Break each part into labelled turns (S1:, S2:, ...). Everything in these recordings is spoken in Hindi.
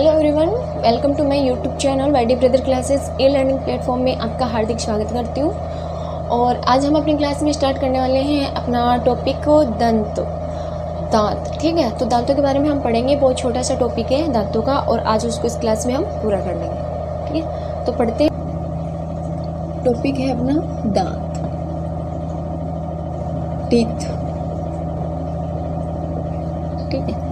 S1: Hello everyone, welcome to my YouTube channel YD brother classes e learning platform में आपका हार्दिक स्वागत करती हूँ। और आज हम अपनी क्लास में स्टार्ट करने वाले हैं अपना टॉपिक को दांत। ठीक है, तो दांतों के बारे में हम पढ़ेंगे। बहुत छोटा सा टॉपिक है दांतों का और आज उसको इस क्लास में हम पूरा कर लेंगे। ठीक है, तो पढ़ते हैं। टॉपिक है अपना दांत, टीथ। ठीक है,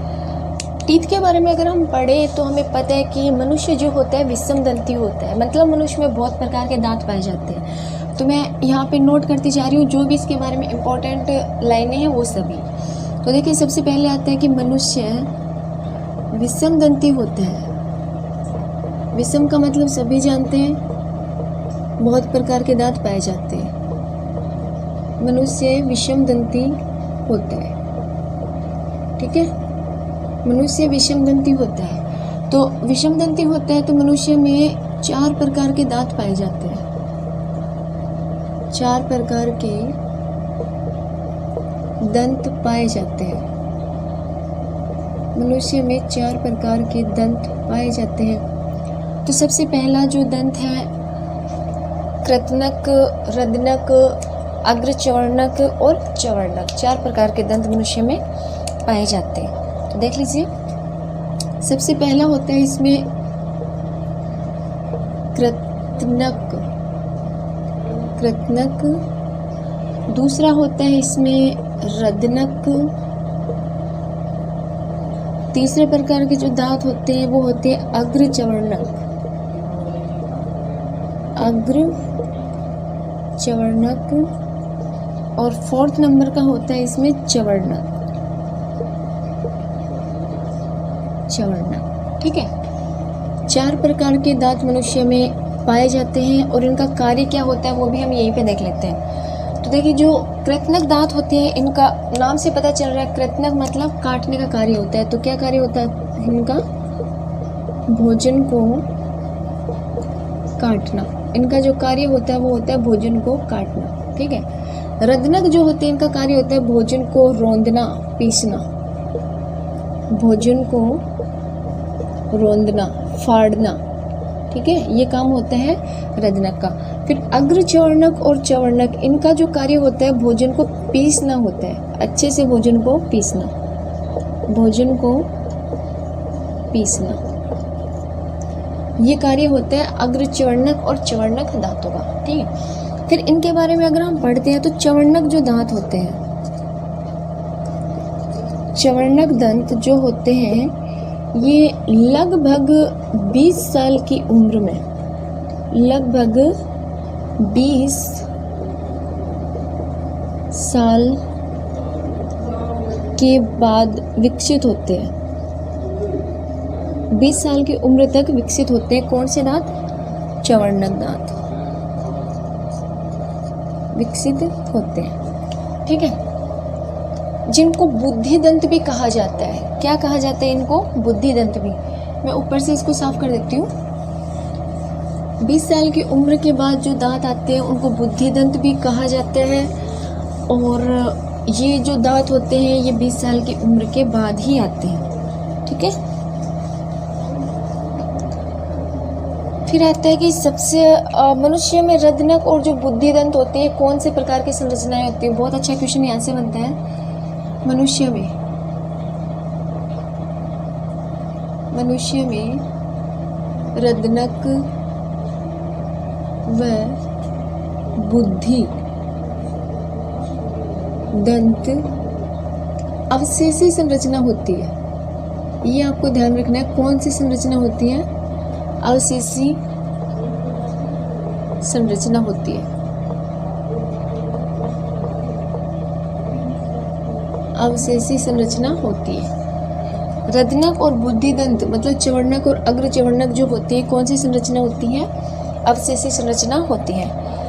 S1: टीथ के बारे में अगर हम पढ़ें तो हमें पता है कि मनुष्य जो होता है विषम दंती होता है, मतलब मनुष्य में बहुत प्रकार के दांत पाए जाते हैं। तो मैं यहाँ पे नोट करती जा रही हूँ जो भी इसके बारे में इम्पोर्टेंट लाइनें हैं वो सभी। तो देखिए, सबसे पहले आता है कि मनुष्य विषम दंती होता है। विषम का मतलब सभी जानते हैं, बहुत प्रकार के दांत पाए जाते हैं। मनुष्य विषम दंती होता है। ठीक है, मनुष्य विषम दंती होता है। तो विषम दंती होता है तो मनुष्य में 4 प्रकार के दांत पाए जाते हैं। 4 प्रकार के दंत पाए जाते हैं। मनुष्य में 4 प्रकार के दंत पाए जाते हैं। तो सबसे पहला जो दंत है कृतनक, रदनक, अग्रचवर्णक और चवर्णक। 4 प्रकार के दंत मनुष्य में पाए जाते हैं। तो देख लीजिए, सबसे पहला होता है इसमें कृतनक। दूसरा होता है इसमें रदनक। तीसरे प्रकार के जो दांत होते हैं वो होते हैं अग्रचवर्णक। और 4th नंबर का होता है इसमें चवर्णक। ठीक है, 4 प्रकार के दांत मनुष्य में पाए जाते हैं और इनका कार्य क्या होता है वो भी हम यहीं पे देख लेते हैं। तो देखिए, जो कृतनक दांत होते हैं इनका नाम से पता चल रहा है, कृतनक मतलब काटने का कार्य होता है। तो क्या कार्य होता है इनका? भोजन को काटना। इनका जो कार्य होता है वो होता है भोजन को काटना। ठीक है, रदनक जो होते हैं इनका कार्य होता है भोजन को रौंदना, पीसना। भोजन को रौंदना, फाड़ना। ठीक है, ये काम होता है रदनक का। फिर अग्रचवर्णक और चवर्णक, इनका जो कार्य होता है भोजन को पीसना होता है, अच्छे से भोजन को पीसना। भोजन को पीसना, ये कार्य होता है अग्रचवर्णक और चवर्णक दांतों का। ठीक है, फिर इनके बारे में अगर हम पढ़ते हैं तो चवर्णक जो दांत होते हैं, चवर्णक दंत जो होते हैं ये लगभग 20 साल की उम्र में, लगभग 20 साल के बाद विकसित होते हैं। 20 साल की उम्र तक विकसित होते हैं। कौन से दांत? चवर्णक दांत विकसित होते हैं। ठीक है, जिनको बुद्धि दंत भी कहा जाता है। क्या कहा जाता है इनको? बुद्धि दंत भी। मैं ऊपर से इसको साफ कर देती हूँ। 20 साल की उम्र के बाद जो दांत आते हैं उनको बुद्धि दंत भी कहा जाता है। और ये जो दांत होते हैं ये 20 साल की उम्र के बाद ही आते हैं। ठीक है, फिर आता है कि सबसे मनुष्य में रदनक और जो बुद्धि दंत होते हैं कौन से प्रकार की संरचनाएं होती है? बहुत अच्छा क्वेश्चन यहाँ से बनता है। मनुष्य में रदनक व बुद्धि दंत अवशेषी संरचना होती है। ये आपको ध्यान रखना है। कौन सी संरचना होती है? अवशेषी संरचना होती है। अवशेषी संरचना होती है। रदनक और बुद्धि दंत मतलब चवर्णक और अग्रचवर्णक जो होते हैं कौन सी संरचना होती है? अवशेषी संरचना होती है।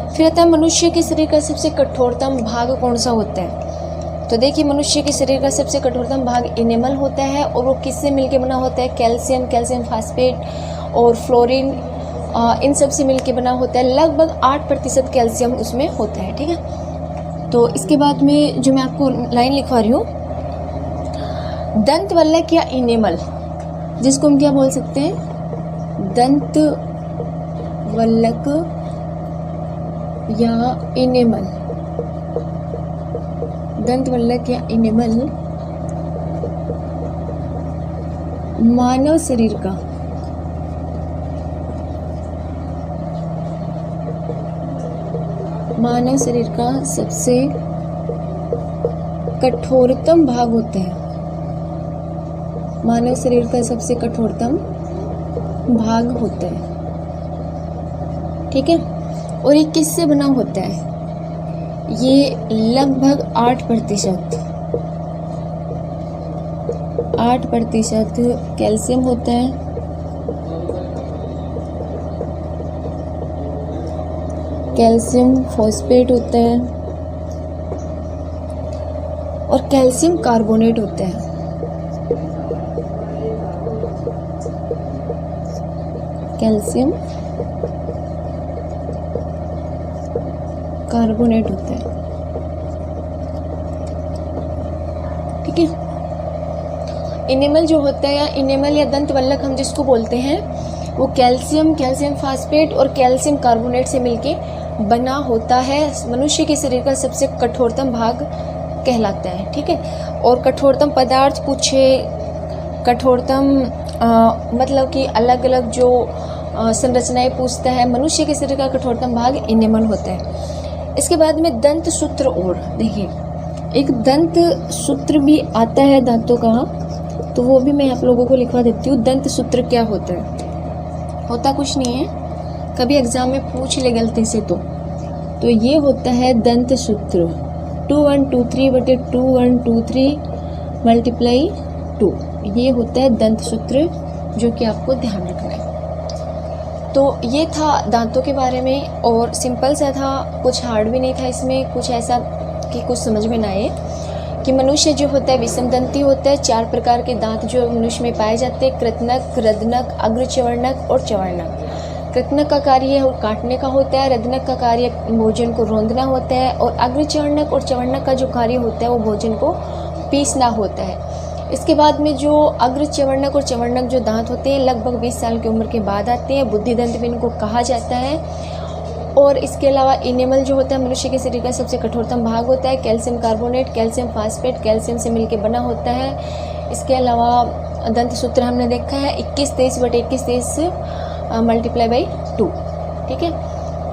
S1: फिर आता है मनुष्य के शरीर का सबसे कठोरतम भाग कौन सा होता है? तो देखिए, मनुष्य के शरीर का सबसे कठोरतम भाग इनेमल होता है और वो किससे मिलकर बना होता है? कैल्शियम फास्फेट और फ्लोरीन, इन सब से मिलकर बना होता है। लगभग 8% कैल्शियम उसमें होता है। ठीक है, तो इसके बाद में जो मैं आपको लाइन लिखवा रही हूँ, दंत वल्लक या इनेमल। जिसको हम क्या बोल सकते हैं, दंत वल्लक या इनेमल। दंत वल्लक या इनेमल मानव शरीर का सबसे कठोरतम भाग होते हैं। मानव शरीर का सबसे कठोरतम भाग होता है, ठीक है। और ये किससे बना होता है? ये लगभग 8% कैल्शियम होता है, कैल्शियम फॉस्फेट होता है और कैल्शियम कार्बोनेट होता है। कैल्शियम कार्बोनेट होता है, ठीक है। इनेमल जो होता है, या इनेमल या दंत वल्लक हम जिसको बोलते हैं, वो कैल्शियम फास्फेट और कैल्शियम कार्बोनेट से मिलके बना होता है। मनुष्य के शरीर का सबसे कठोरतम भाग कहलाता है, ठीक है। और कठोरतम पदार्थ पूछे, कठोरतम मतलब कि अलग अलग जो संरचनाएं पूछता है, मनुष्य के शरीर का कठोरतम भाग इनेमल होता है। इसके बाद में दंत सूत्र, और देखिए एक दंत सूत्र भी आता है दांतों का, तो वो भी मैं आप लोगों को लिखवा देती हूँ। दंत सूत्र क्या होता है? होता कुछ नहीं है, कभी एग्जाम में पूछ ले गलती से तो ये होता है दंत सूत्र। 2123/2123 मल्टीप्लाई 2, ये होता है दंत सूत्र, जो कि आपको ध्यान रखना है। तो ये था दांतों के बारे में, और सिंपल सा था, कुछ हार्ड भी नहीं था इसमें, कुछ ऐसा कि कुछ समझ में ना आए। कि मनुष्य जो होता है विषमदंती होता है। 4 प्रकार के दांत जो मनुष्य में पाए जाते हैं, कृतनक, रदनक, अग्रचवर्णक और चवर्णक। कृतनक का कार्य काटने का होता है, रदनक का कार्य भोजन को रौंदना होता है, और अग्रचवर्णक और चवर्णक का जो कार्य होता है वो भोजन को पीसना होता है। इसके बाद में जो अग्रचवर्णक और चवर्णक जो दांत होते हैं लगभग 20 साल की उम्र के बाद आते हैं, बुद्धिदंत भी इनको कहा जाता है। और इसके अलावा इनेमल जो होता है मनुष्य के शरीर का सबसे कठोरतम भाग होता है। Calcium carbonate, calcium phosphate, calcium से मिलकर बना होता है। इसके अलावा दंत सूत्र हमने देखा है 21-23/2123 मल्टीप्लाई बाई 2, ठीक है।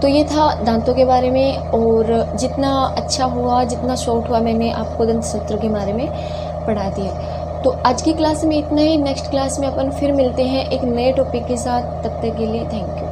S1: तो ये था दांतों के बारे में, और जितना अच्छा हुआ, जितना शॉर्ट हुआ, मैंने आपको दंत सूत्र के बारे में पढ़ा दिया। तो आज की क्लास में इतना ही। नेक्स्ट क्लास में अपन फिर मिलते हैं एक नए टॉपिक के साथ। तब तक के लिए थैंक यू।